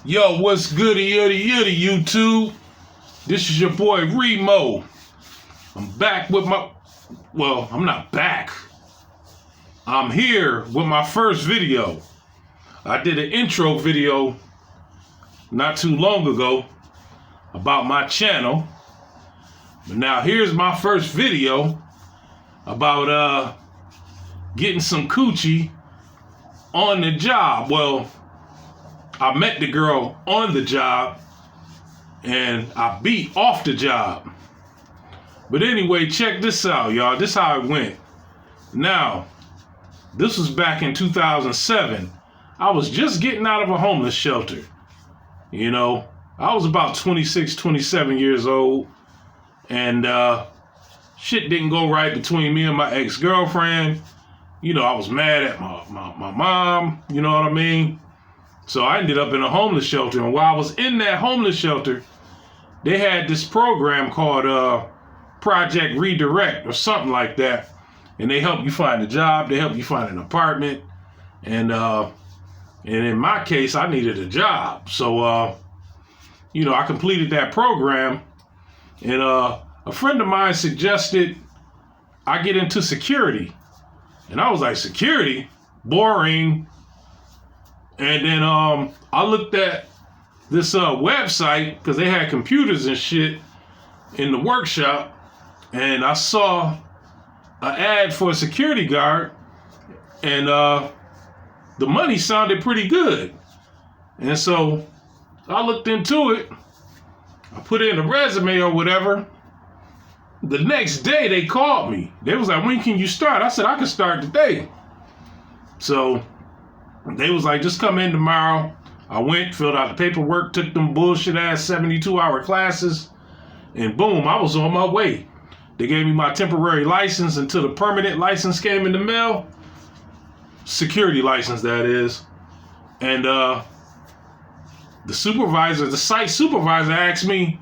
Yo, what's goody yuddy YouTube? This is your boy Remo. I'm back with I'm not back. I'm here with my first video. I did an intro video not too long ago about my channel. But now here's my first video about getting some coochie on the job. Well, I met the girl on the job and I beat off the job. But anyway, check this out, y'all. This is how it went. Now, this was back in 2007. I was just getting out of a homeless shelter. You know, I was about 26, 27 years old. And shit didn't go right between me and my ex-girlfriend. You know, I was mad at my mom. You know what I mean? So I ended up in a homeless shelter. And while I was in that homeless shelter, they had this program called Project Redirect or something like that. And they help you find a job. They help you find an apartment. And in my case, I needed a job. So, you know, I completed that program. And a friend of mine suggested I get into security. And I was like, security? Boring. And then I looked at this website because they had computers and shit in the workshop. And I saw an ad for a security guard. And the money sounded pretty good. And so I looked into it. I put in a resume or whatever. The next day they called me. They was like, when can you start? I said, I can start today. So they was like, just come in tomorrow. I went, filled out the paperwork, took them bullshit ass 72-hour classes, and boom, I was on my way. They gave me my temporary license until the permanent license came in the mail. Security license, that is. And the site supervisor asked me,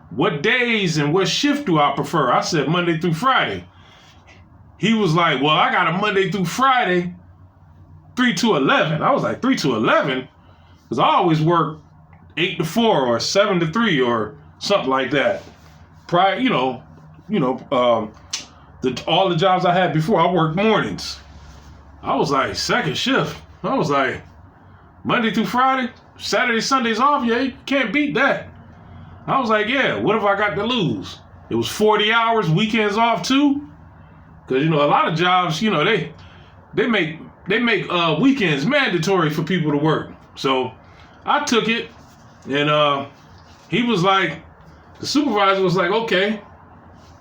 what days and what shift do I prefer? I said Monday through Friday. He was like, well, I got a Monday through Friday, 3 to 11. I was like, 3 to 11? Because I always work 8 to 4 or 7 to 3 or something like that. All the jobs I had before, I worked mornings. I was like, second shift. I was like, Monday through Friday? Saturday, Sunday's off? Yeah, you can't beat that. I was like, yeah, what have I got to lose? It was 40 hours, weekends off too. Because, you know, a lot of jobs, you know, they make weekends mandatory for people to work. So I took it, and he was like, the supervisor was like, okay,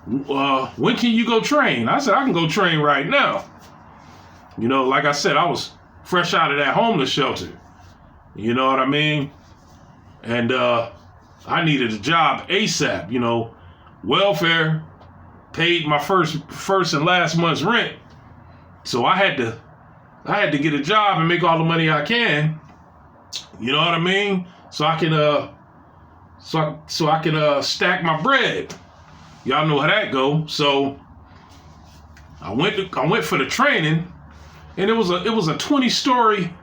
when can you go train? I said, I can go train right now. You know, like I said, I was fresh out of that homeless shelter. You know what I mean? And I needed a job ASAP, you know. Welfare paid my first and last month's rent. So I had to get a job and make all the money I can. You know what I mean? So I can stack my bread. Y'all know how that go. So I went for the training, and it was a 20-story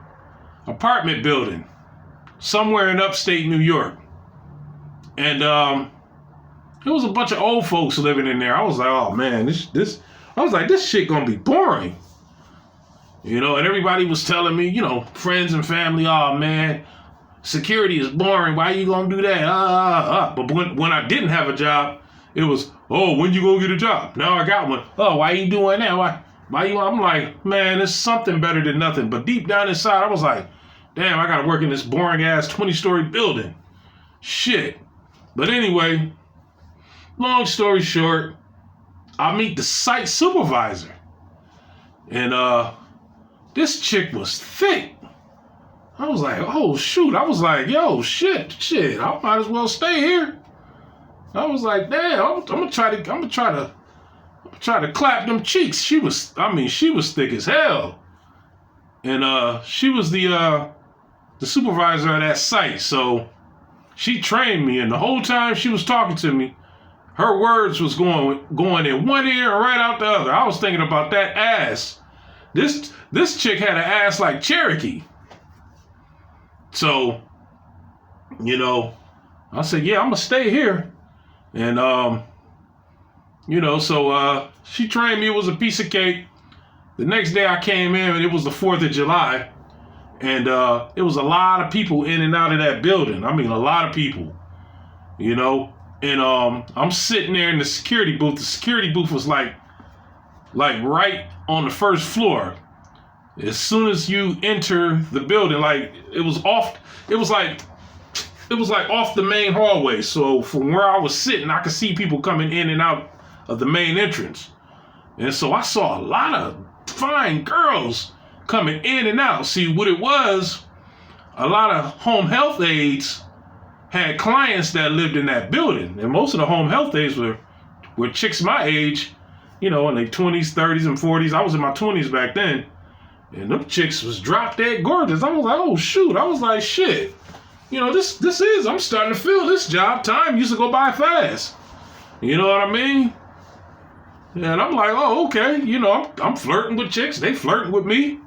apartment building somewhere in upstate New York. And there was a bunch of old folks living in there. I was like, oh man, this shit gonna be boring. You know, and everybody was telling me, you know, friends and family, oh man, security is boring. Why you gonna do that? But when I didn't have a job, it was, oh, when you gonna get a job? Now I got one. Oh, why you doing that? Why you? I'm like, man, it's something better than nothing. But deep down inside, I was like, damn, I gotta work in this boring ass 20-story building. Shit. But anyway, long story short, I meet the site supervisor. And this chick was thick. I was like, oh shoot. I was like, yo, shit, I might as well stay here. I was like, damn, I'm gonna try to clap them cheeks. She was thick as hell. And she was the supervisor of that site. So she trained me, and the whole time she was talking to me, her words was going in one ear and right out the other. I was thinking about that ass. This chick had an ass like Cherokee. So you know, I said, yeah, I'm gonna stay here. And you know, so she trained me. It was a piece of cake. The next day I came in, and it was the 4th of July. And it was a lot of people in and out of that building. I mean, a lot of people, you know. And I'm sitting there in the security booth. The security booth was like right on the first floor. As soon as you enter the building, like it was like off the main hallway. So from where I was sitting, I could see people coming in and out of the main entrance. And so I saw a lot of fine girls coming in and out. See, what it was, a lot of home health aides had clients that lived in that building. And most of the home health aides were chicks my age, you know, in their 20s, 30s, and 40s. I was in my 20s back then. And them chicks was drop dead gorgeous. I was like, oh, shoot. I was like, shit. You know, I'm starting to feel this job. Time used to go by fast. You know what I mean? And I'm like, oh, okay. You know, I'm flirting with chicks. They flirting with me.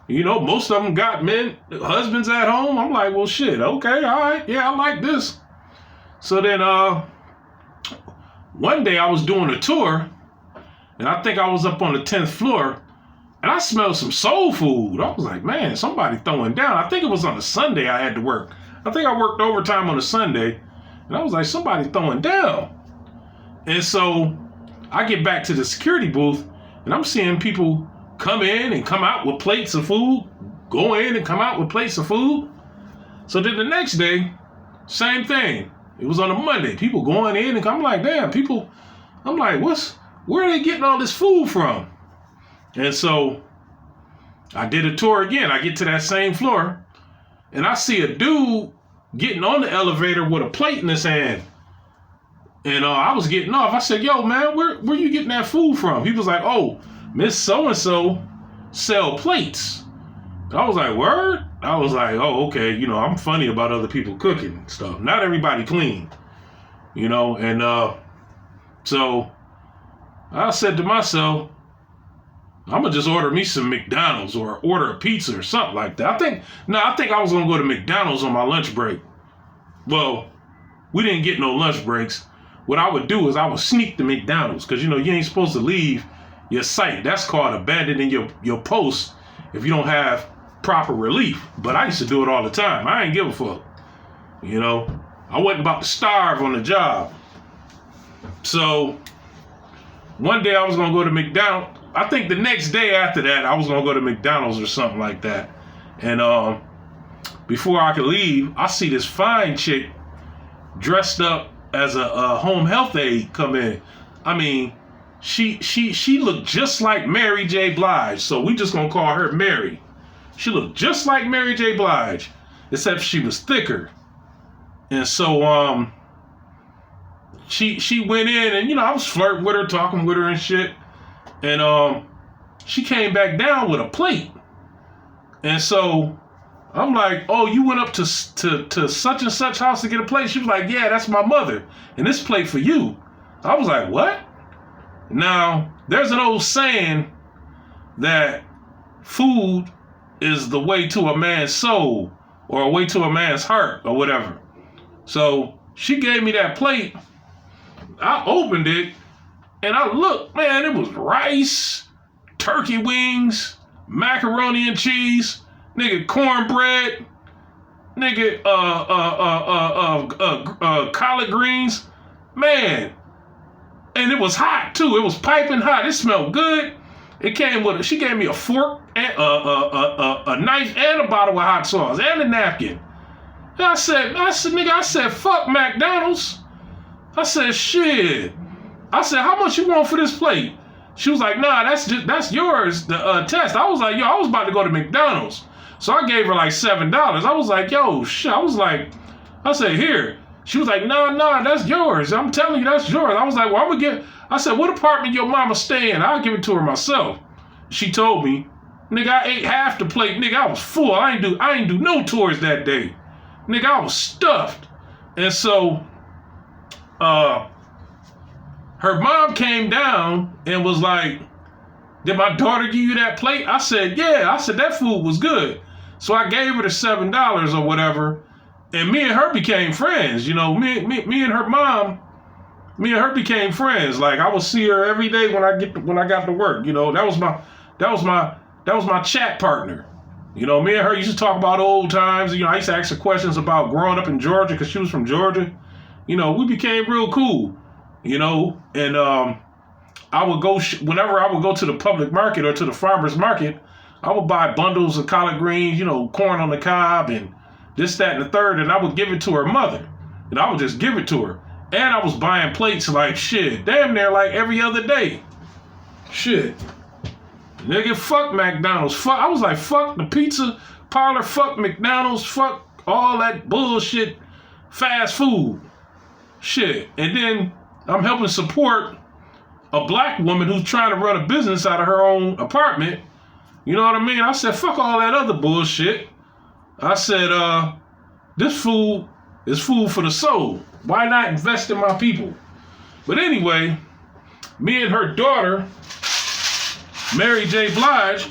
You know, most of them got husbands at home. I'm like, well, shit, okay, all right, yeah, I like this. So then one day I was doing a tour, and I think I was up on the 10th floor, and I smelled some soul food. I was like, man, somebody throwing down. I think it was on a Sunday I had to work. I think I worked overtime on a Sunday, and I was like, somebody throwing down. And so I get back to the security booth, and I'm seeing people come in and come out with plates of food, go in and come out with plates of food. So then the next day, same thing. It was on a Monday. People going in and I'm like, damn, people, I'm like, where are they getting all this food from? And so I did a tour again. I get to that same floor and I see a dude getting on the elevator with a plate in his hand. And I was getting off. I said, yo, man, where you getting that food from? He was like, oh, Miss So-and-so sell plates. And I was like, word? I was like, oh, okay. You know, I'm funny about other people cooking and stuff. Not everybody clean, you know? And so I said to myself, I'm going to just order me some McDonald's or order a pizza or something like that. I think I was going to go to McDonald's on my lunch break. Well, we didn't get no lunch breaks. What I would do is I would sneak to McDonald's because, you know, you ain't supposed to leave your site. That's called abandoning your post if you don't have proper relief. But I used to do it all the time. I ain't give a fuck. You know, I wasn't about to starve on the job. So one day I was going to go to McDonald's. I think the next day after that, I was going to go to McDonald's or something like that. And before I could leave, I see this fine chick dressed up as a home health aide come in. I mean, she looked just like Mary J. Blige, so we just gonna call her Mary. She looked just like Mary J. Blige, except she was thicker. And so she went in, and you know, I was flirting with her, talking with her and shit. And she came back down with a plate. And so I'm like, oh, you went up to such and such house to get a plate? She was like, yeah, that's my mother, and this plate for you. I was like, what? Now, there's an old saying that food is the way to a man's soul or a way to a man's heart or whatever. So she gave me that plate. I opened it and I looked, man, it was rice, turkey wings, macaroni and cheese, nigga, cornbread, nigga, collard greens, man. And it was hot too. It was piping hot. It smelled good. It came with she gave me a fork, and, a knife, and a bottle of hot sauce, and a napkin. And I said, nigga, fuck McDonald's. I said, shit. I said, how much you want for this plate? She was like, nah, that's yours, the test. I was like, yo, I was about to go to McDonald's. So I gave her like $7. I was like, yo, shit. I said, here. She was like, nah, that's yours. I'm telling you, that's yours. I was like, well, I said, what apartment your mama stay in? I'll give it to her myself. She told me, nigga, I ate half the plate. Nigga, I was full. I ain't do no tours that day. Nigga, I was stuffed. And so, her mom came down and was like, did my daughter give you that plate? I said, yeah. I said, that food was good. So I gave her the $7 or whatever. And me and her became friends. You know, me and her mom, me and her became friends. Like I would see her every day when I got to work. You know, that was my chat partner. You know, me and her used to talk about old times. You know, I used to ask her questions about growing up in Georgia because she was from Georgia. You know, we became real cool. You know, and I would go whenever I would go to the public market or to the farmer's market, I would buy bundles of collard greens, you know, corn on the cob and this, that, and the third, and I would give it to her mother. And I would just give it to her. And I was buying plates like shit, damn near like every other day. Shit. Nigga, fuck McDonald's. I was like, fuck the pizza parlor, fuck McDonald's, fuck all that bullshit fast food. Shit. And then I'm helping support a black woman who's trying to run a business out of her own apartment. You know what I mean? I said, fuck all that other bullshit. I said, this food is food for the soul. Why not invest in my people? But anyway, me and her daughter, Mary J. Blige,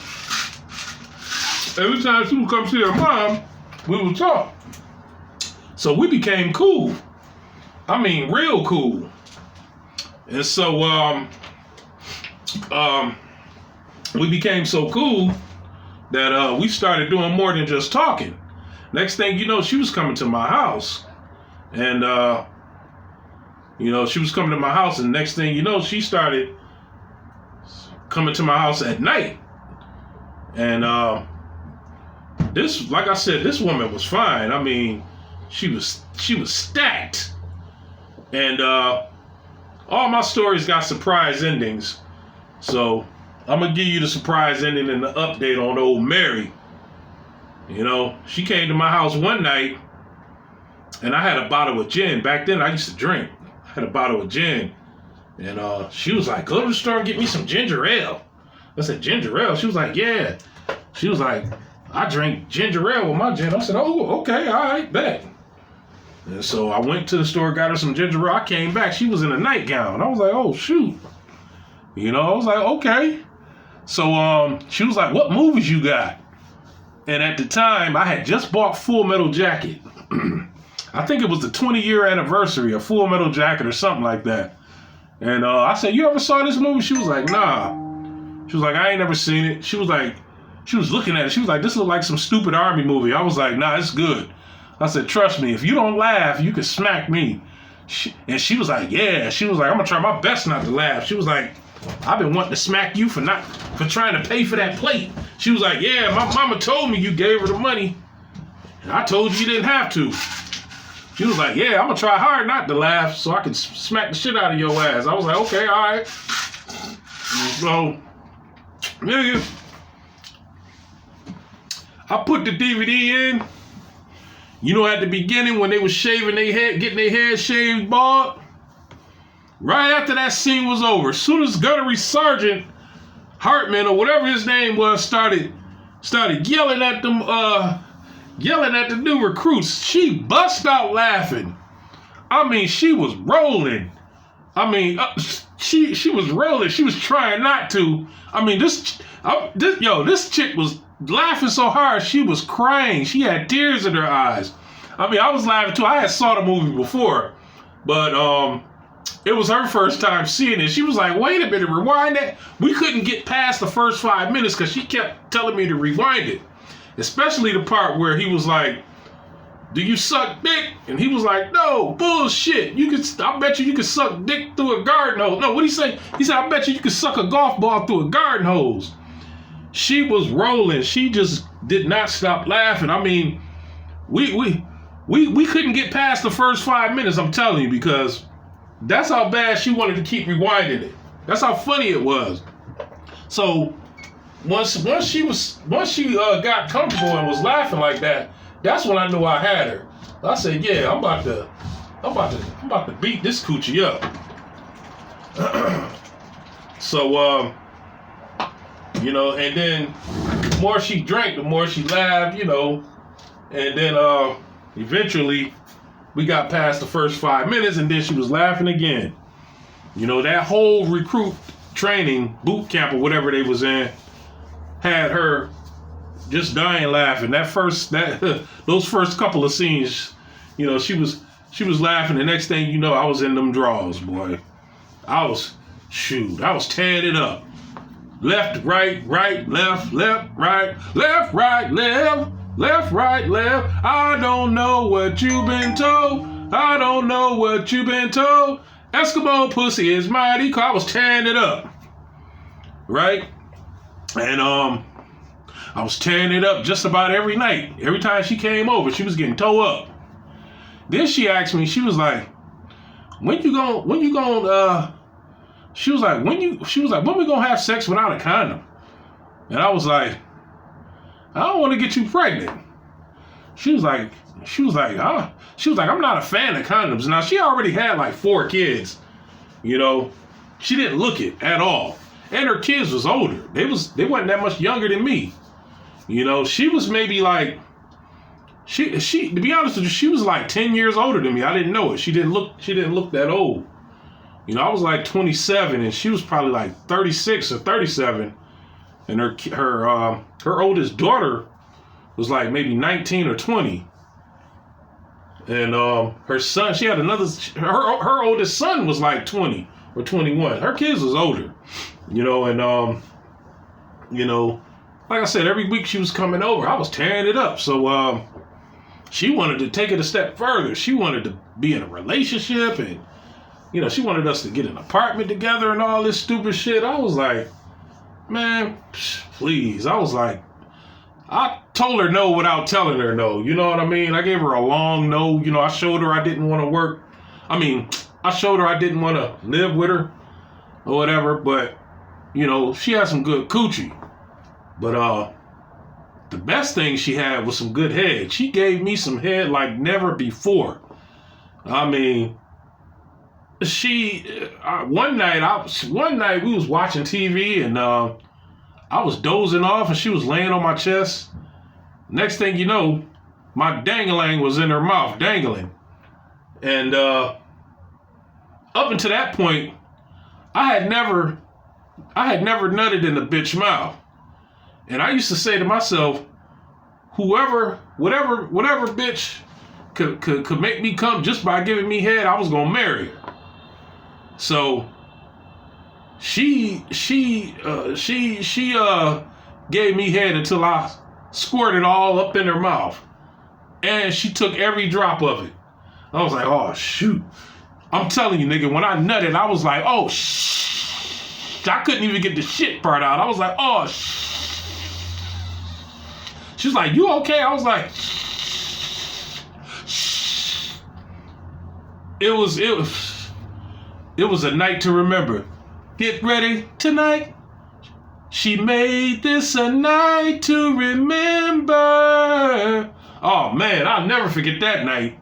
every time she would come see her mom, we would talk. So we became cool. I mean, real cool. And so we became so cool that we started doing more than just talking. Next thing you know, she was coming to my house. And, you know, she was coming to my house. And next thing you know, she started coming to my house at night. And this, like I said, this woman was fine. I mean, she was stacked. And all my stories got surprise endings. So I'm going to give you the surprise ending and the update on old Mary. You know, she came to my house one night and I had a bottle of gin. Back then I used to drink. I had a bottle of gin. And she was like, go to the store and get me some ginger ale. I said, ginger ale? She was like, yeah. She was like, I drink ginger ale with my gin. I said, oh, okay, all right, bet. And so I went to the store, got her some ginger ale. I came back. She was in a nightgown. I was like, oh, shoot. You know, I was like, okay. So she was like, what movies you got? And at the time, I had just bought Full Metal Jacket. I think it was the 20-year anniversary of Full Metal Jacket or something like that. And I said, you ever saw this movie? She was like, nah. She was like, I ain't never seen it. She was like, she was looking at it. She was like, this looks like some stupid army movie. I was like, nah, it's good. I said, trust me, if you don't laugh, you can smack me. And she was like, yeah. She was like, I'm going to try my best not to laugh. She was like, I've been wanting to smack you for trying to pay for that plate. She was like, yeah, my mama told me you gave her the money. And I told you didn't have to. She was like, yeah, I'm going to try hard not to laugh so I can smack the shit out of your ass. I was like, okay, all right. So, nigga, I put the DVD in. You know, at the beginning when they was shaving their head, getting their hair shaved bald, right after that scene was over, as soon as Gunnery Sergeant Hartman or whatever his name was started yelling at them, yelling at the new recruits, she bust out laughing. I mean, she was rolling. I mean, she was rolling. She was trying not to. I mean, this chick was laughing so hard she was crying. She had tears in her eyes. I mean, I was laughing too. I had saw the movie before, but it was her first time seeing it. She was like, wait a minute, rewind that. We couldn't get past the first 5 minutes because she kept telling me to rewind it. Especially the part where he was like, do you suck dick? And he was like, no, bullshit. I bet you could suck dick through a garden hose. No, what'd he say? He said, I bet you could suck a golf ball through a garden hose. She was rolling. She just did not stop laughing. I mean, we couldn't get past the first 5 minutes, I'm telling you, because that's how bad she wanted to keep rewinding it. That's how funny it was. So once she got comfortable and was laughing like that, that's when I knew I had her. I said, yeah, I'm about to beat this coochie up. So you know, and then the more she drank, the more she laughed, you know, and then eventually we got past the first 5 minutes and then she was laughing again. You know, that whole recruit training, boot camp or whatever they was in, had her just dying laughing. Those first couple of scenes, she was laughing. The next thing you know, I was in them drawers, boy. I was tearing it up. Left, right, left, right, left, right, left, left, right, left. I don't know what you've been told. I don't know what you've been told. Eskimo pussy is mighty cold. I was tearing it up. Right? And I was tearing it up just about every night. Every time she came over, she was getting towed up. Then she asked me, she was like, when we gonna have sex without a condom? And I was like, I don't want to get you pregnant. She was like, I'm not a fan of condoms. Now she already had like 4 kids. She didn't look it at all. And her kids was older. They wasn't that much younger than me. She was maybe like, she to be honest with you, she was like 10 years older than me. I didn't know it. She didn't look that old. I was like 27 and she was probably like 36 or 37. And her oldest daughter was like maybe 19 or 20. And her son, she had another, her oldest son was like 20 or 21. Her kids was older, and like I said, every week she was coming over. I was tearing it up. So she wanted to take it a step further. She wanted to be in a relationship and, she wanted us to get an apartment together and all this stupid shit. I was like, man, please. I was like, I told her no without telling her no. You know what I mean? I gave her a long no. I showed her I didn't want to work. I showed her I didn't want to live with her or whatever. But, she had some good coochie. But the best thing she had was some good head. She gave me some head like never before. One night we was watching TV and I was dozing off and she was laying on my chest. Next thing you know, my dangling was in her mouth, dangling. And up until that point, I had never nutted in a bitch mouth. And I used to say to myself, whatever bitch could make me come just by giving me head, I was gonna marry her. So she gave me head until I squirted all up in her mouth. And she took every drop of it. I was like, oh, shoot. I'm telling you, nigga, when I nutted, I was like, oh, shh. I couldn't even get the shit part out. I was like, oh, shh. She was like, you okay? I was like, shh. It was a night to remember. Get ready tonight. She made this a night to remember. Oh, man, I'll never forget that night.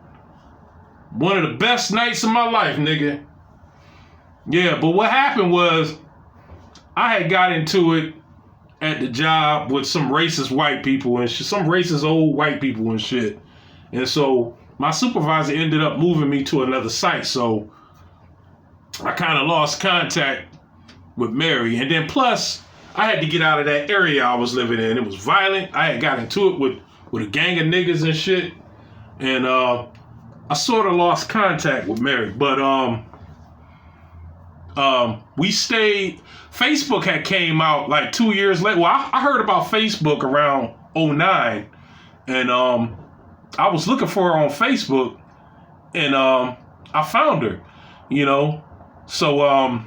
One of the best nights of my life, nigga. Yeah, but what happened was I had got into it at the job with some racist white people and some racist old white people and shit. And so my supervisor ended up moving me to another site. So I kind of lost contact with Mary. And then plus, I had to get out of that area I was living in. It was violent. I had got into it with a gang of niggas and shit. And I sort of lost contact with Mary. But we stayed. Facebook had came out like 2 years later. Well, I heard about Facebook around 2009. And I was looking for her on Facebook. And I found her, So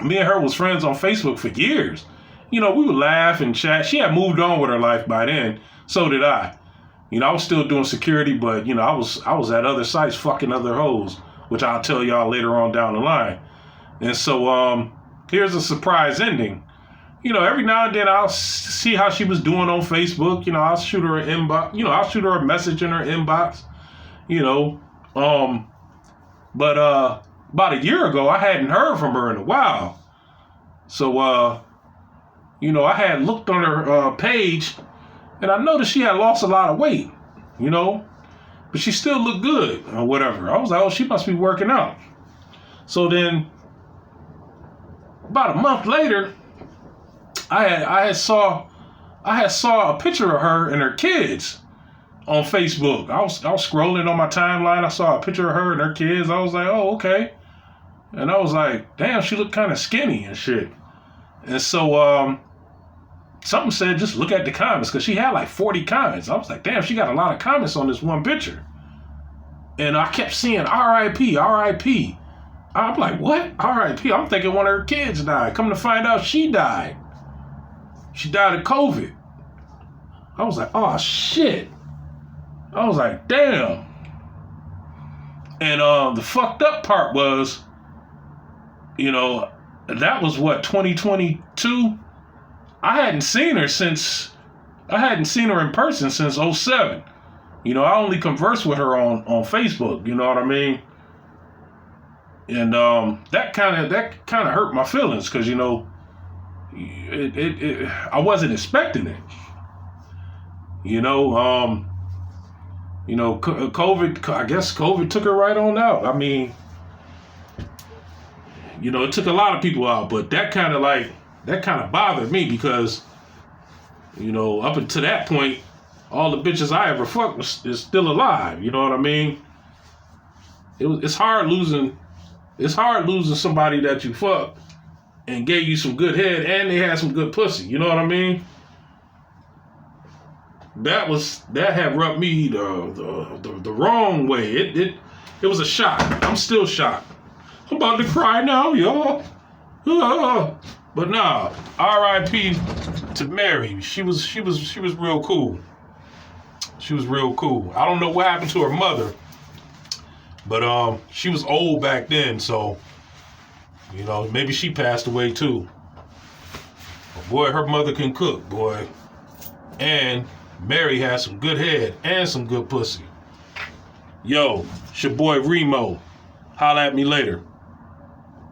me and her was friends on Facebook for years. We would laugh and chat. She had moved on with her life by then. So did I. I was still doing security, but I was at other sites fucking other hoes, which I'll tell y'all later on down the line. And so here's a surprise ending. Every now and then I'll see how she was doing on Facebook. I'll shoot her an inbox. I'll shoot her a message in her inbox. But about a year ago, I hadn't heard from her in a while. So I had looked on her page. And I noticed she had lost a lot of weight, but she still looked good or whatever. I was like, oh, she must be working out. So then about a month later, I had saw a picture of her and her kids on Facebook. I was scrolling on my timeline. I saw a picture of her and her kids. I was like, oh, okay. And I was like, damn, she looked kind of skinny and shit. And so something said, just look at the comments, because she had like 40 comments. I was like, damn, she got a lot of comments on this one picture. And I kept seeing R.I.P., R.I.P. I'm like, what? R.I.P.? I'm thinking one of her kids died. Come to find out, she died. She died of COVID. I was like, oh, shit. I was like, damn. And the fucked up part was, you know, that was what, 2022? I hadn't seen her in person since 2007. You know, I only conversed with her on Facebook, you know what I mean? And that kind of hurt my feelings, because, you know, I wasn't expecting it. You know, COVID, I guess COVID took her right on out. I mean, you know, it took a lot of people out, but that kind of bothered me, because, you know, up until that point, all the bitches I ever fucked is still alive. You know what I mean? It's hard losing somebody that you fucked and gave you some good head and they had some good pussy. You know what I mean? That had rubbed me the wrong way. It was a shock. I'm still shocked. I'm about to cry now, y'all. But nah, R.I.P. to Mary. She was real cool. She was real cool. I don't know what happened to her mother, but she was old back then, so, you know, maybe she passed away too. But boy, her mother can cook, boy. And Mary has some good head and some good pussy. Yo, it's your boy Remo. Holla at me later.